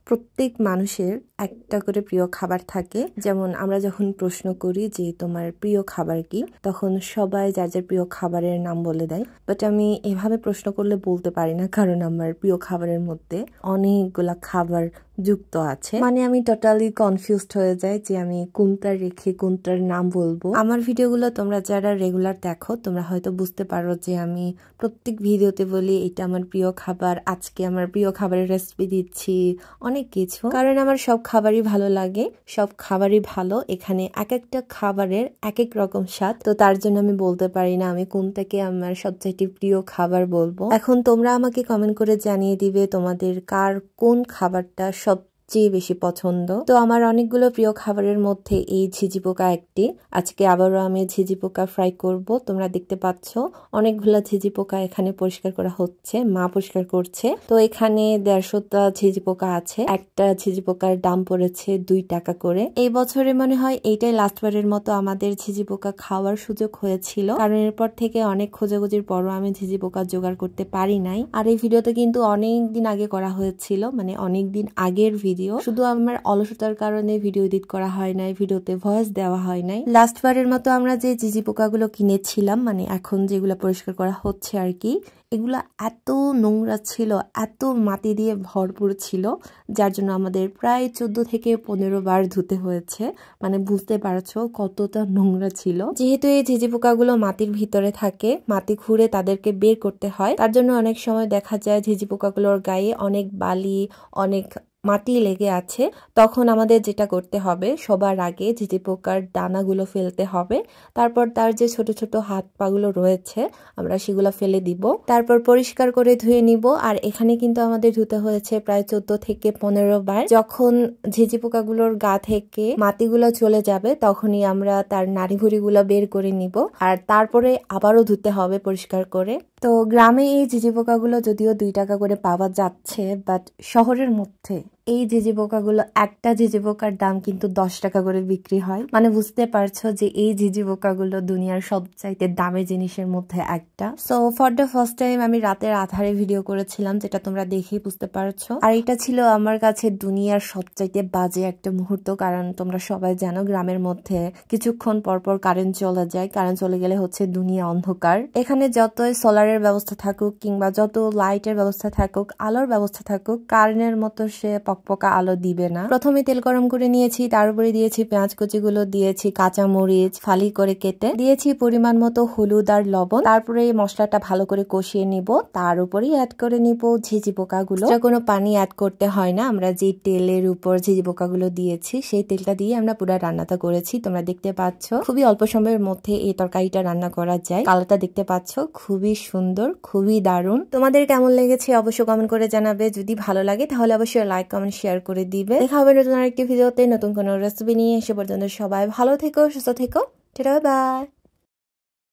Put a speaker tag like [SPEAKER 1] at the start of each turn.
[SPEAKER 1] প্রত্যেক মানুষের একটা করে প্রিয় খাবার থাকে। যেমন আমরা যখন প্রশ্ন করি যে তোমার প্রিয় খাবার কি, তখন সবাই যার যার প্রিয় খাবারের নাম বলে দেয়। বাট আমি এভাবে প্রশ্ন করলে বলতে পারি না, কারণ আমার প্রিয় খাবারের মধ্যে অনেকগুলা খাবার যুক্ত আছে। মানে আমি টোটালি কনফিউজড হয়ে যাই যে আমি কোনটা রেখে কোনটার নাম বলবো। আমার ভিডিওগুলো তোমরা যারা রেগুলার দেখো তোমরা হয়তো বুঝতে পারো যে আমি প্রত্যেক ভিডিওতে বলি এটা আমার প্রিয় খাবার, আজকে আমার প্রিয় খাবারের রেসিপি দিচ্ছি, অনেক কিছু। কারণ আমার সব খাবারই ভালো লাগে, সব খাবারই ভালো। এখানে এক একটা খাবারের এক এক রকম স্বাদ, তো তার জন্য আমি বলতে পারি না আমি কোনটাকে আমার সবচেয়ে প্রিয় খাবার বলবো। এখন তোমরা আমাকে কমেন্ট করে জানিয়ে দিবে তোমাদের কার কোন খাবারটা সবচেয়ে বেশি পছন্দ। তো আমার অনেকগুলো প্রিয় খাবারের মধ্যে এই ঝিঝি পোকা একটি। আজকে আবারও আমি ঝিঝি পোকা ফ্রাই করব। তোমরা দেখতে পাচ্ছ অনেকগুলো ঝিঝি পোকা এখানে পরিষ্কার করা হচ্ছে, মা পরিষ্কার করছে। তো এখানে 150টা ঝিঝি পোকা আছে। একটা ঝিঝি পোকার দাম পড়েছে 2 টাকা করে। এই বছরে মনে হয় এইটাই লাস্টবারের মতো আমাদের ঝিঝি পোকা খাওয়ার সুযোগ হয়েছিল, কারণ এরপর থেকে অনেক খোঁজাখুঁজির পরও আমি ঝিঝি পোকা জোগাড় করতে পারি নাই। আর এই ভিডিওতে কিন্তু অনেক দিন আগে করা হয়েছিল, মানে অনেক দিন আগের ভিডিও। শুধু আমার অলসতার কারণে ভিডিও এডিট করা হয় নাই, ভিডিওতে ভয়েস দেওয়া হয় নাই। লাস্টবারের মতো আমরা যে ঝিঝি পোকাগুলো কিনেছিলাম, মানে এখন যেগুলো পরিষ্কার করা হচ্ছে আর কি, এগুলা এত নোংরা ছিল, এত মাটি দিয়ে ভরপুর ছিল, যার জন্য আমাদের প্রায় 14 থেকে 15 বার ধুতে হয়েছে। মানে বুঝতে পারছো কতটা নোংরা ছিল। যেহেতু এই ঝিঝি পোকাগুলো মাটির ভিতরে থাকে, মাটি খুঁড়ে তাদেরকে বের করতে হয়, তার জন্য অনেক সময় দেখা যায় ঝিঝি পোকাগুলোর গায়ে অনেক বালি, অনেক মাটি লেগে আছে। তখন আমাদের যেটা করতে হবে, সবার আগে ঝিঝি পোকার দানাগুলো ফেলতে হবে, তারপর তার যে ছোট ছোট হাত পাগুলো রয়েছে আমরা সেগুলো ফেলে দিব, তারপর পরিষ্কার করে ধুয়ে নিব। আর এখানে কিন্তু আমাদের ধুতে হয়েছে প্রায় 14 থেকে 15 বার। যখন ঝিঝি পোকাগুলোর গা থেকে মাটিগুলো চলে যাবে তখনই আমরা তার নাড়িভুড়িগুলো বের করে নিব, আর তারপরে আবারও ধুতে হবে পরিষ্কার করে। তো গ্রামে এই ঝিঝি পোকাগুলো যদিও 2 টাকা করে পাওয়া যাচ্ছে, বাট শহরের মধ্যে এই ঝিঝি পোকাগুলো, একটা ঝিঝি পোকার দাম কিন্তু 10 টাকা করে বিক্রি হয়। মানে বুঝতে পারছো যে এই ঝিঝি পোকাগুলো দুনিয়ার সবচাইতে দামি জিনিসের মধ্যে একটা। So for the first time আমি রাতের আধারে ভিডিও করেছিলাম, যেটা তোমরা দেখেই বুঝতে পারছো। আর এটা ছিল আমার কাছে দুনিয়ার সবচাইতে বাজে একটা মুহূর্ত, কারণ তোমরা সবাই জানো গ্রামের মধ্যে কিছুক্ষণ পরপর কারেন্ট চলে যায়, কারেন্ট চলে গেলে হচ্ছে দুনিয়া অন্ধকার। এখানে যতই সোলারের ব্যবস্থা থাকুক কিংবা যত লাইটের ব্যবস্থা থাকুক, আলোর ব্যবস্থা থাকুক, কারেন্টের মতো সে পকপকা আলো দিবে না। প্রথমে তেল গরম করে নিয়েছি, তার উপরে দিয়েছি পেঁয়াজ কুচিগুলো, দিয়েছি কাঁচা মরিচ ফালি করে কেটে, দিয়েছি পরিমাণ মতো হলুদ আর লবণ। তারপরে এই মশলাটা ভালো করে কষিয়ে নিব, তার উপরেই অ্যাড করে নিব ঝিঝি পোকাগুলো। কোনো পানি অ্যাড করতে হয় না, আমরা যে তেলের উপর ঝিঝি পোকাগুলো দিয়েছি সেই তেলটা দিয়ে আমরা পুরো রান্নাটা করেছি। তোমরা দেখতে পাচ্ছ খুবই অল্প সময়ের মধ্যে এই তরকারিটা রান্না করা যায়। কালারটা দেখতে পাচ্ছ খুবই সুন্দর, খুবই দারুণ। তোমাদের কেমন লেগেছে অবশ্যই কমেন্ট করে জানাবে। যদি ভালো লাগে তাহলে অবশ্যই লাইক কমেন্ট শেয়ার করে দিবে। দেখা হবে নতুন আরেকটি ভিডিওতে নতুন কোনো রেসিপি নিয়ে। সে পর্যন্ত সবাই ভালো থেকো, সুস্থ থেকো। Tata, by.